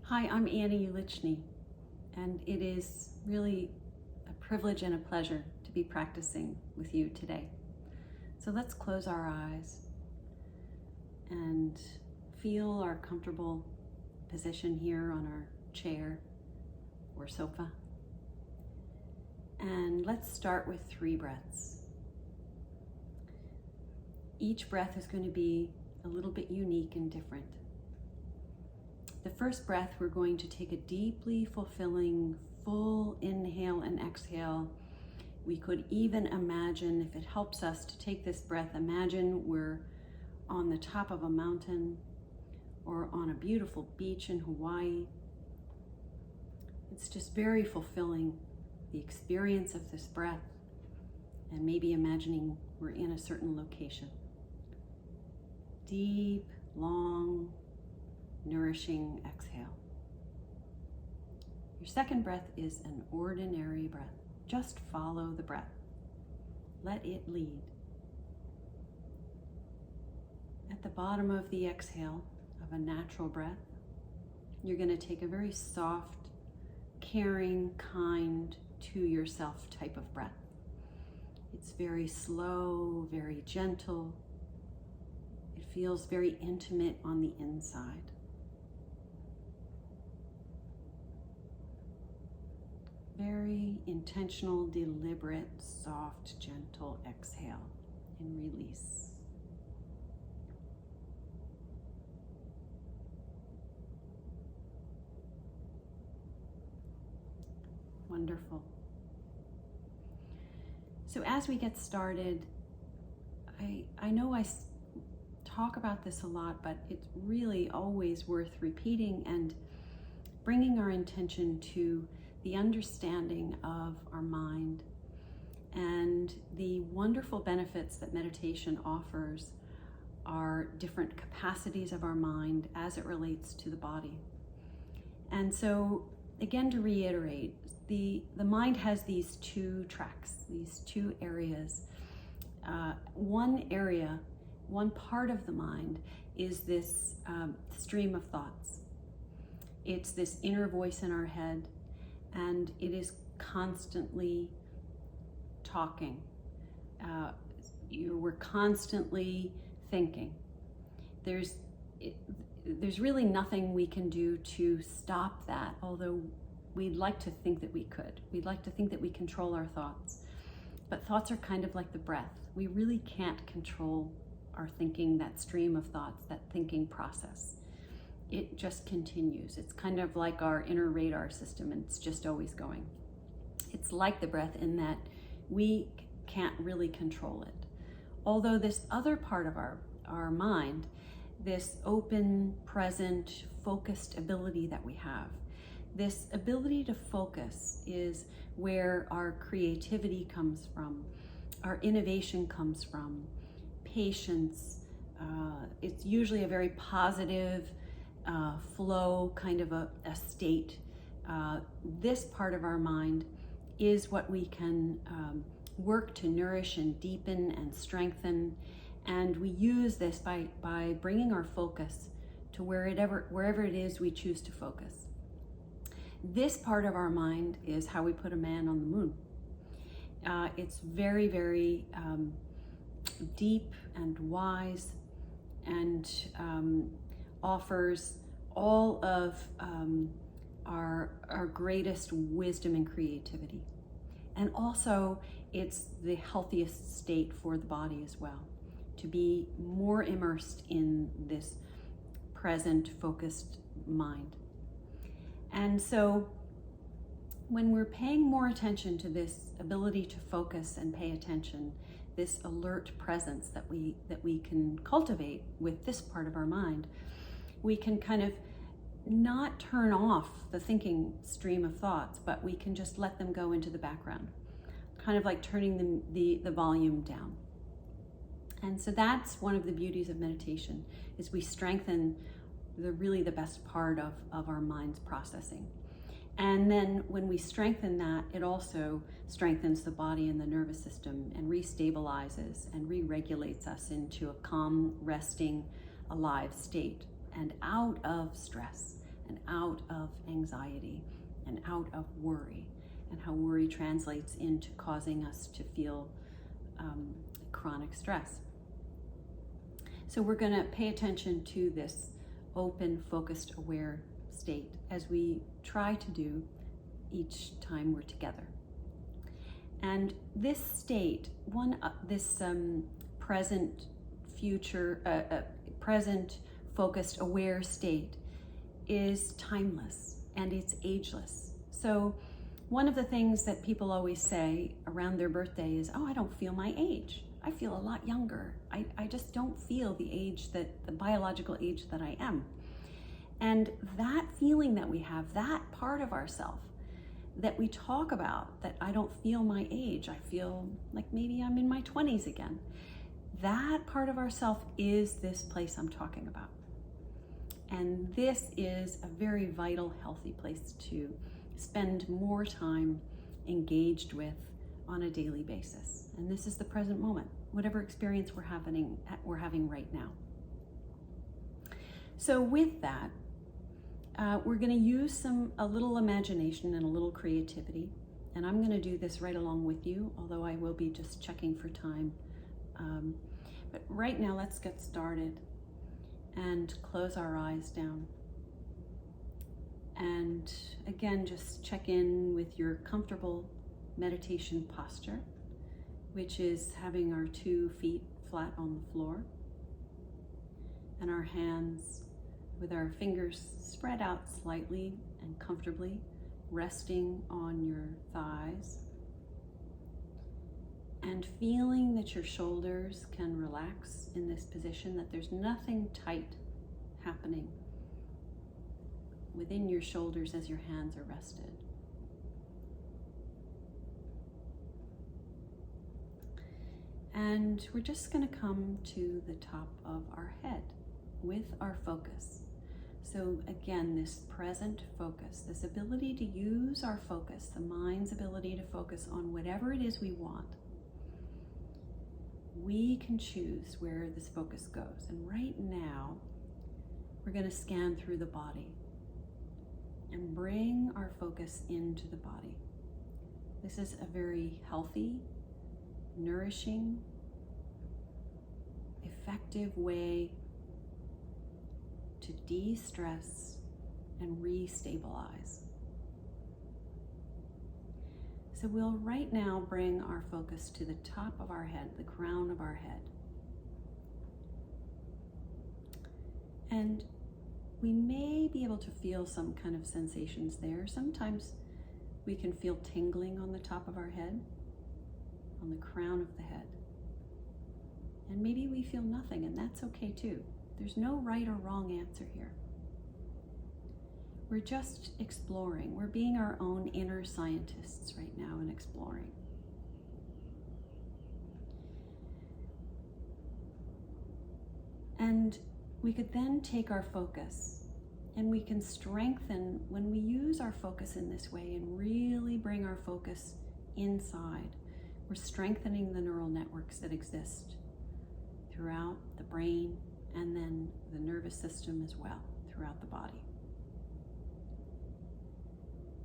Hi, I'm Annie Ulichny, and it is really a privilege and a pleasure to be practicing with you today. So let's close our eyes and feel our comfortable position here on our chair or sofa. And let's start with 3 breaths. Each breath is going to be a little bit unique and different. The first breath, we're going to take a deeply fulfilling, full inhale and exhale. We could even imagine, if it helps us to take this breath, imagine we're on the top of a mountain or on a beautiful beach in Hawaii. It's just very fulfilling, the experience of this breath, and maybe imagining we're in a certain location. Deep, long, nourishing exhale. Your second breath is an ordinary breath. Just follow the breath. Let it lead. At the bottom of the exhale of a natural breath, you're going to take a very soft, caring, kind to yourself type of breath. It's very slow, very gentle. It feels very intimate on the inside. Very intentional, deliberate, soft, gentle exhale and release. Wonderful. So as we get started, I know I talk about this a lot, but it's really always worth repeating and bringing our intention to the understanding of our mind and the wonderful benefits that meditation offers our different capacities of our mind as it relates to the body. And so, again, to reiterate, the mind has these 2 tracks, these 2 areas. One part of the mind is this stream of thoughts. It's this inner voice in our head, and it is constantly talking. We're constantly thinking. There's really nothing we can do to stop that, although we'd like to think that we could. We'd like to think that we control our thoughts. But thoughts are kind of like the breath. We really can't control our thinking, that stream of thoughts, that thinking process. It just continues. It's kind of like our inner radar system, and it's just always going. It's like the breath in that we can't really control it. Although this other part of our mind, this open, present, focused ability that we have, this ability to focus is where our creativity comes from, our innovation comes from, patience. It's usually a very positive, flow kind of a state. This part of our mind is what we can work to nourish and deepen and strengthen, and we use this by bringing our focus to wherever it is we choose to focus. This part of our mind is how we put a man on the moon. It's very, very deep and wise, and offers all of our greatest wisdom and creativity. And also, it's the healthiest state for the body as well, to be more immersed in this present, focused mind. And so, when we're paying more attention to this ability to focus and pay attention, this alert presence that we can cultivate with this part of our mind, we can kind of not turn off the thinking stream of thoughts, but we can just let them go into the background, kind of like turning the volume down. And so that's one of the beauties of meditation, is we strengthen the best part of our mind's processing. And then when we strengthen that, it also strengthens the body and the nervous system and restabilizes and re-regulates us into a calm, resting, alive state and out of stress and out of anxiety and out of worry, and how worry translates into causing us to feel chronic stress. So we're going to pay attention to this open, focused, aware state as we try to do each time we're together. And this state, present, focused, aware state is timeless and it's ageless. So one of the things that people always say around their birthday is, oh, I don't feel my age. I feel a lot younger. I just don't feel the biological age that I am. And that feeling that we have, that part of ourself that we talk about, that I don't feel my age, I feel like maybe I'm in my 20s again. That part of ourself is this place I'm talking about. And this is a very vital, healthy place to spend more time engaged with on a daily basis. And this is the present moment, whatever experience we're having right now. So with that, we're going to use a little imagination and a little creativity. And I'm going to do this right along with you, although I will be just checking for time. But right now, let's get started and close our eyes down. And again, just check in with your comfortable meditation posture, which is having our 2 feet flat on the floor and our hands with our fingers spread out slightly and comfortably, resting on your thighs, and feeling that your shoulders can relax in this position, that there's nothing tight happening within your shoulders as your hands are rested. And we're just going to come to the top of our head with our focus. So again, this present focus, this ability to use our focus, the mind's ability to focus on whatever it is we want. We can choose where this focus goes. And right now, we're going to scan through the body and bring our focus into the body. This is a very healthy, nourishing, effective way to de-stress and re-stabilize. So we'll right now bring our focus to the top of our head, the crown of our head. And we may be able to feel some kind of sensations there. Sometimes we can feel tingling on the top of our head, on the crown of the head. And maybe we feel nothing, and that's okay too. There's no right or wrong answer here. We're just exploring. We're being our own inner scientists right now and exploring. And we could then take our focus and we can strengthen when we use our focus in this way and really bring our focus inside. We're strengthening the neural networks that exist throughout the brain and then the nervous system as well, throughout the body.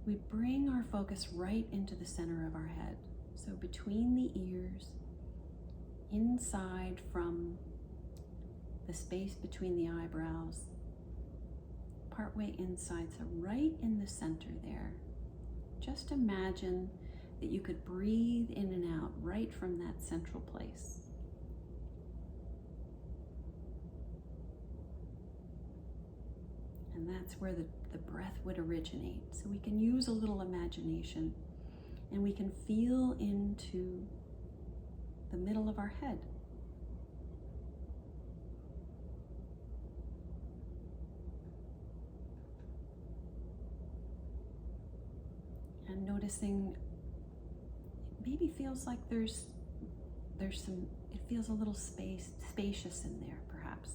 We bring our focus right into the center of our head. So between the ears, inside from the space between the eyebrows, partway inside, so right in the center there. Just imagine that you could breathe in and out right from that central place. And that's where the breath would originate. So we can use a little imagination and we can feel into the middle of our head. And noticing it maybe feels like there's some, it feels a little spacious in there perhaps.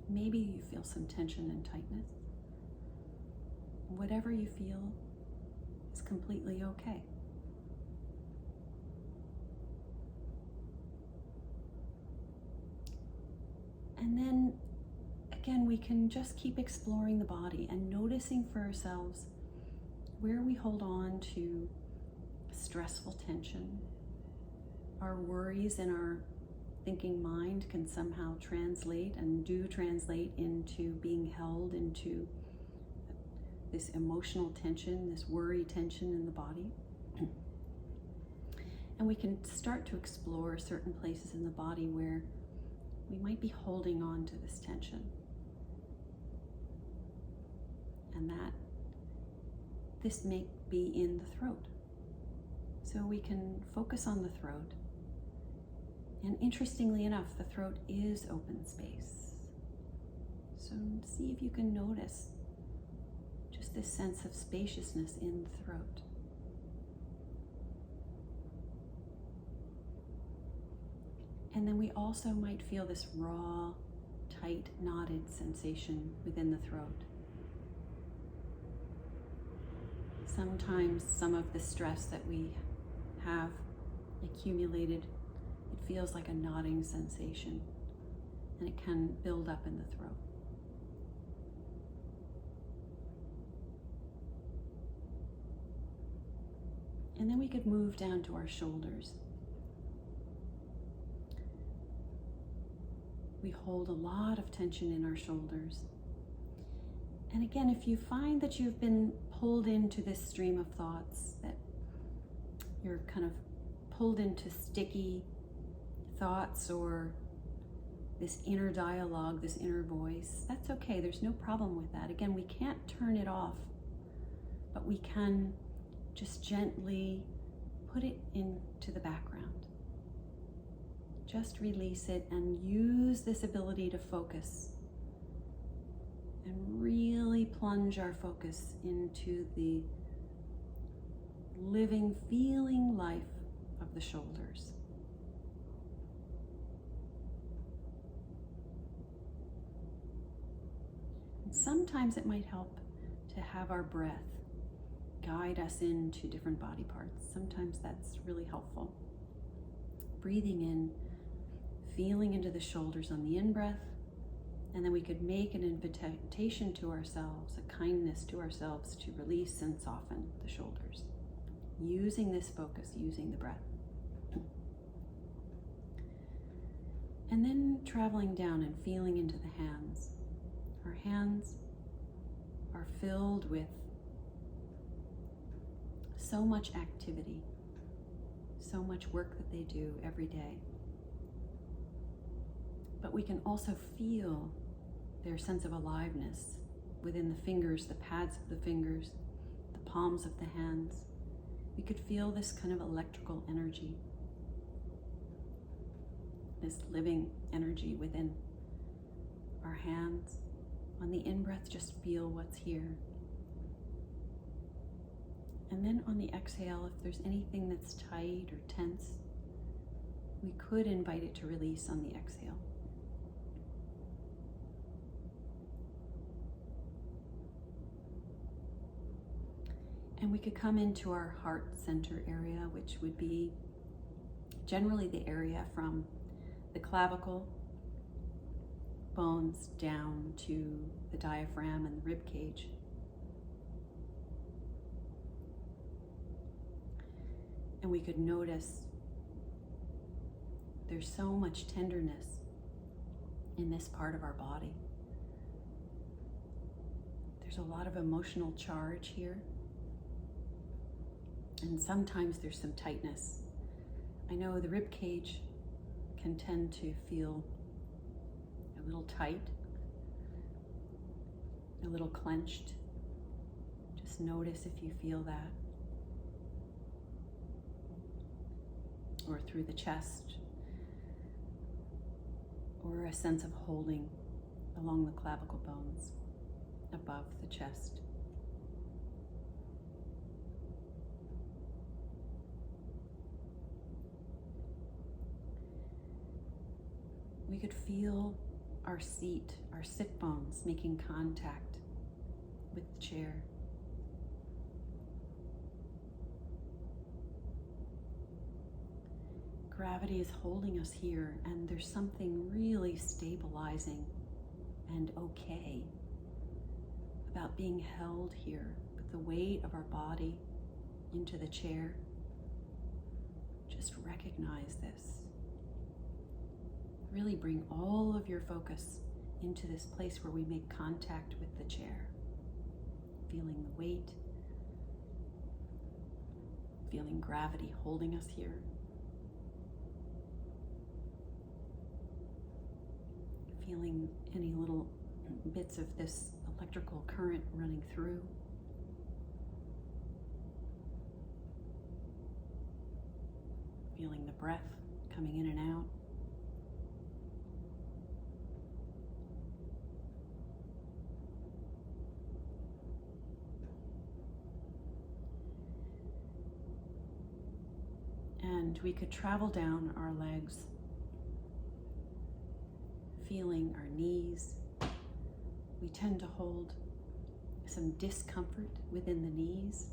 Maybe you feel some tension and tightness. Whatever you feel is completely okay. And then again, we can just keep exploring the body and noticing for ourselves where we hold on to stressful tension. Our worries in our thinking mind can somehow translate and do translate into being held into this emotional tension, this worry tension in the body. And we can start to explore certain places in the body where we might be holding on to this tension. And that this may be in the throat. So we can focus on the throat. And interestingly enough, the throat is open space. So see if you can notice just this sense of spaciousness in the throat. And then we also might feel this raw, tight, knotted sensation within the throat. Sometimes some of the stress that we have accumulated, it feels like a knotting sensation, and it can build up in the throat. And then we could move down to our shoulders. We hold a lot of tension in our shoulders. And again, if you find that you've been pulled into this stream of thoughts, that you're kind of pulled into sticky thoughts or this inner dialogue, this inner voice, that's okay. There's no problem with that. Again, we can't turn it off, but we can just gently put it into the background. Just release it and use this ability to focus and really plunge our focus into the living, feeling life of the shoulders. And sometimes it might help to have our breath guide us into different body parts. Sometimes that's really helpful. Breathing in, feeling into the shoulders on the in-breath, and then we could make an invitation to ourselves, a kindness to ourselves to release and soften the shoulders, using this focus, using the breath. And then traveling down and feeling into the hands. Our hands are filled with so much activity, so much work that they do every day. But we can also feel their sense of aliveness within the fingers, the pads of the fingers, the palms of the hands. We could feel this kind of electrical energy, this living energy within our hands. On the in-breath, just feel what's here. And then on the exhale, if there's anything that's tight or tense, we could invite it to release on the exhale. And we could come into our heart center area, which would be generally the area from the clavicle bones down to the diaphragm and the rib cage. And we could notice there's so much tenderness in this part of our body. There's a lot of emotional charge here. And sometimes there's some tightness. I know the rib cage can tend to feel a little tight, a little clenched. Just notice if you feel that. Or through the chest, or a sense of holding along the clavicle bones above the chest. We could feel our seat, our sit bones making contact with the chair. Gravity is holding us here, and there's something really stabilizing and okay about being held here with the weight of our body into the chair. Just recognize this. Really bring all of your focus into this place where we make contact with the chair. Feeling the weight, feeling gravity holding us here. Feeling any little bits of this electrical current running through. Feeling the breath coming in and out. And we could travel down our legs, feeling our knees. We tend to hold some discomfort within the knees.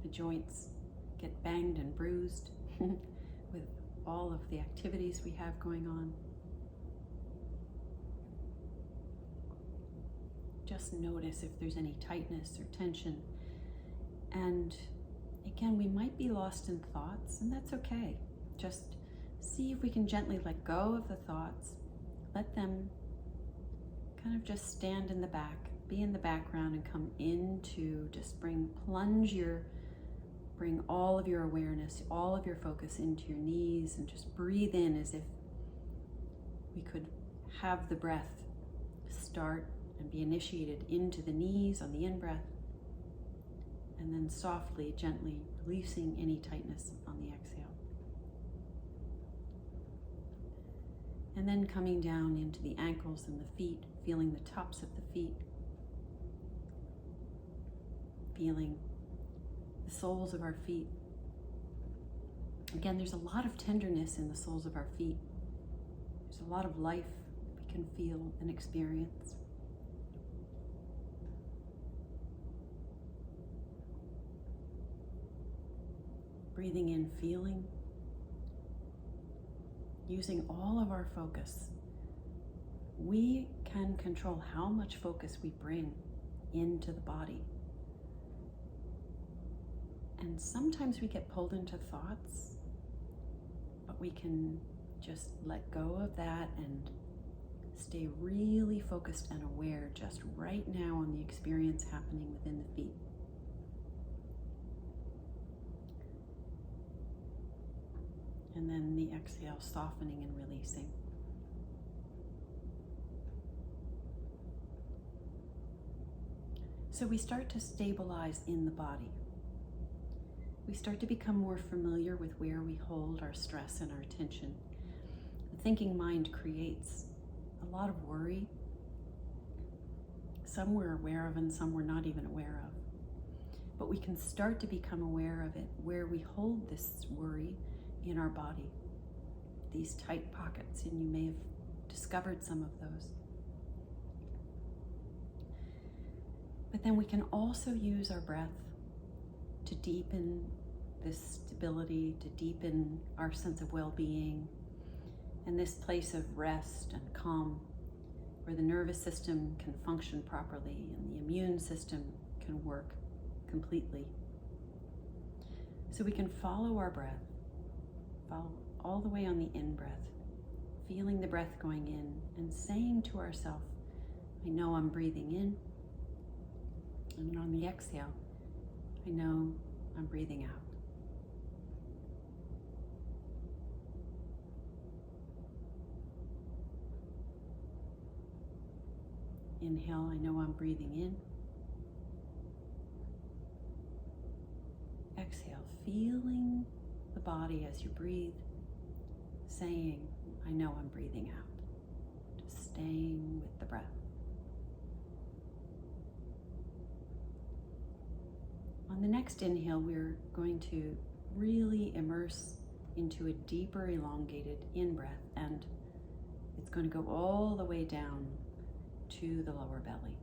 The joints get banged and bruised with all of the activities we have going on. Just notice if there's any tightness or tension. And again, we might be lost in thoughts, and that's okay. Just see if we can gently let go of the thoughts. Let them kind of just stand in the back, be in the background, and come into, just bring all of your awareness, all of your focus into your knees, and just breathe in as if we could have the breath start and be initiated into the knees on the in-breath, and then softly, gently releasing any tightness on the exhale. And then coming down into the ankles and the feet, feeling the tops of the feet, feeling the soles of our feet. Again, there's a lot of tenderness in the soles of our feet. There's a lot of life that we can feel and experience. Breathing in, feeling, using all of our focus. We can control how much focus we bring into the body. And sometimes we get pulled into thoughts, but we can just let go of that and stay really focused and aware just right now on the experience happening within the feet. And then the exhale, softening and releasing. So we start to stabilize in the body. We start to become more familiar with where we hold our stress and our attention. The thinking mind creates a lot of worry. Some we're aware of and some we're not even aware of. But we can start to become aware of it, where we hold this worry in our body, these tight pockets, and you may have discovered some of those. But then we can also use our breath to deepen this stability, to deepen our sense of well-being, and this place of rest and calm, where the nervous system can function properly and the immune system can work completely. So we can follow our breath, follow all the way on the in-breath, feeling the breath going in and saying to ourselves, I know I'm breathing in. And on the exhale, I know I'm breathing out. Inhale, I know I'm breathing in. Exhale, feeling the body as you breathe, saying, I know I'm breathing out. Just staying with the breath. On the next inhale, we're going to really immerse into a deeper, elongated in-breath, and it's going to go all the way down to the lower belly.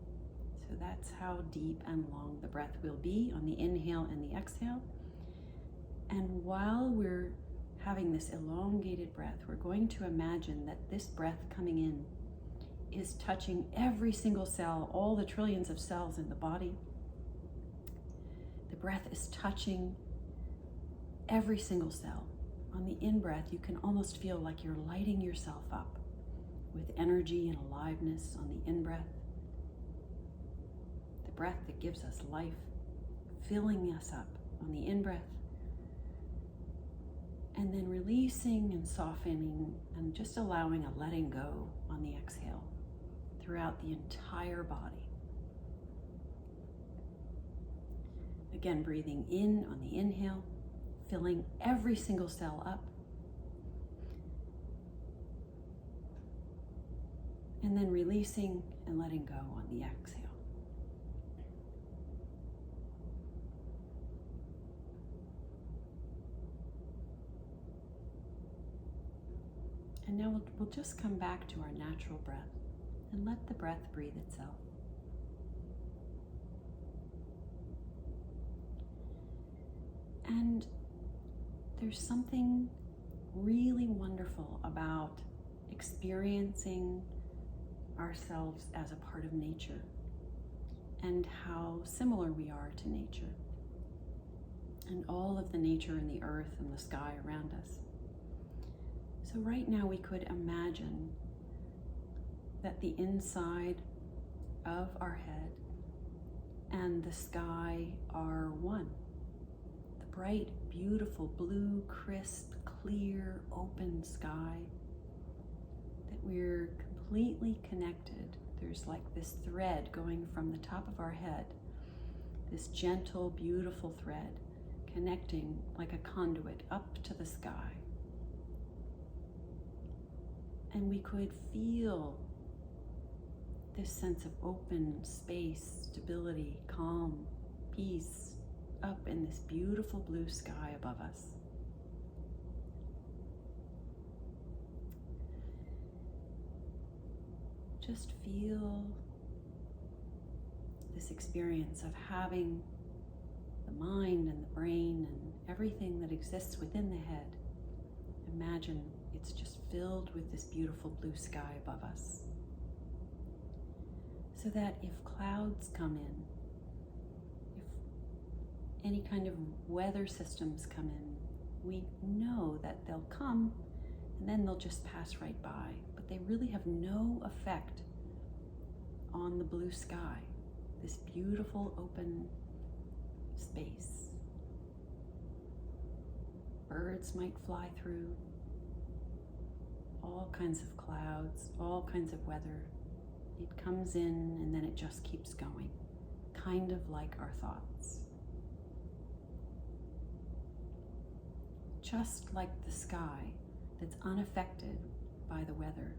So that's how deep and long the breath will be on the inhale and the exhale. And while we're having this elongated breath, we're going to imagine that this breath coming in is touching every single cell, all the trillions of cells in the body. The breath is touching every single cell. On the in-breath, you can almost feel like you're lighting yourself up with energy and aliveness on the in-breath. The breath that gives us life, filling us up on the in-breath. And then releasing and softening and just allowing a letting go on the exhale throughout the entire body. Again, breathing in on the inhale, filling every single cell up. And then releasing and letting go on the exhale. And now we'll just come back to our natural breath and let the breath breathe itself. And there's something really wonderful about experiencing ourselves as a part of nature and how similar we are to nature and all of the nature in the earth and the sky around us. So right now we could imagine that the inside of our head and the sky are one. The bright, beautiful, blue, crisp, clear, open sky, that we're completely connected. There's like this thread going from the top of our head, this gentle, beautiful thread connecting like a conduit up to the sky. And we could feel this sense of open space, stability, calm, peace up in this beautiful blue sky above us. Just feel this experience of having the mind and the brain and everything that exists within the head. Imagine it's just filled with this beautiful blue sky above us. So that if clouds come in, if any kind of weather systems come in, we know that they'll come and then they'll just pass right by. But they really have no effect on the blue sky, this beautiful open space. Birds might fly through, all kinds of clouds, all kinds of weather. It comes in and then it just keeps going, kind of like our thoughts. Just like the sky that's unaffected by the weather.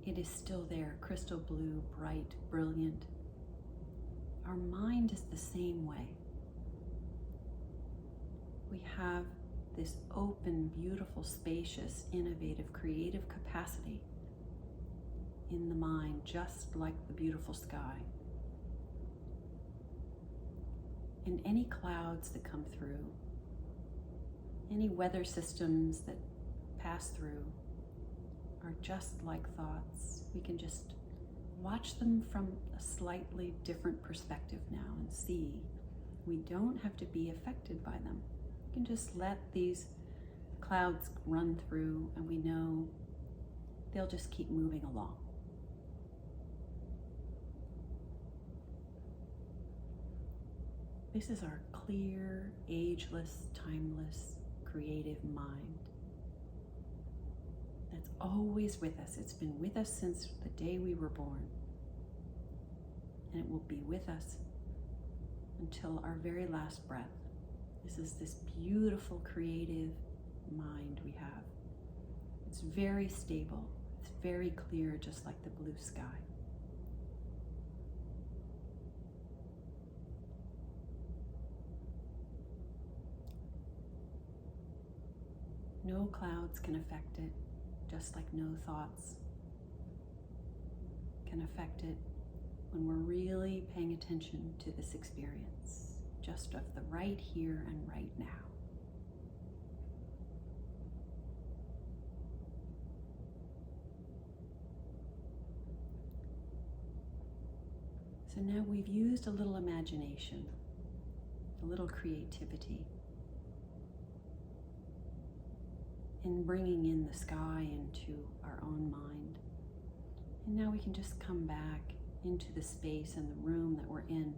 It is still there, crystal blue, bright, brilliant. Our mind is the same way. We have this open, beautiful, spacious, innovative, creative capacity in the mind, just like the beautiful sky. And any clouds that come through, any weather systems that pass through are just like thoughts. We can just watch them from a slightly different perspective now and see we don't have to be affected by them. We can just let these clouds run through and we know they'll just keep moving along. This is our clear, ageless, timeless, creative mind that's always with us. It's been with us since the day we were born. And it will be with us until our very last breath. This is this beautiful, creative mind we have. It's very stable. It's very clear, just like the blue sky. No clouds can affect it, just like no thoughts can affect it when we're really paying attention to this experience, just of the right here and right now. So now we've used a little imagination, a little creativity in bringing in the sky into our own mind. And now we can just come back into the space and the room that we're in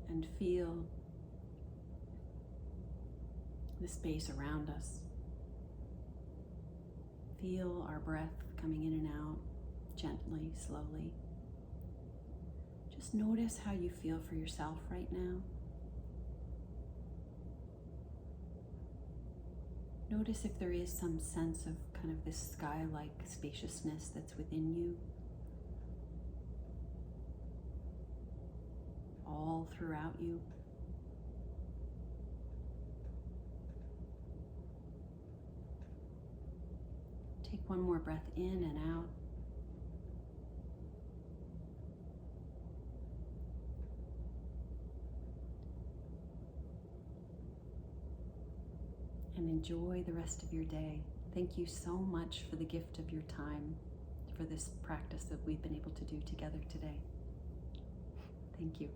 and feel the space around us. Feel our breath coming in and out, gently, slowly. Just notice how you feel for yourself right now. Notice if there is some sense of kind of this sky-like spaciousness that's within you, all throughout you. Take one more breath in and out. And enjoy the rest of your day. Thank you so much for the gift of your time, for this practice that we've been able to do together today. Thank you.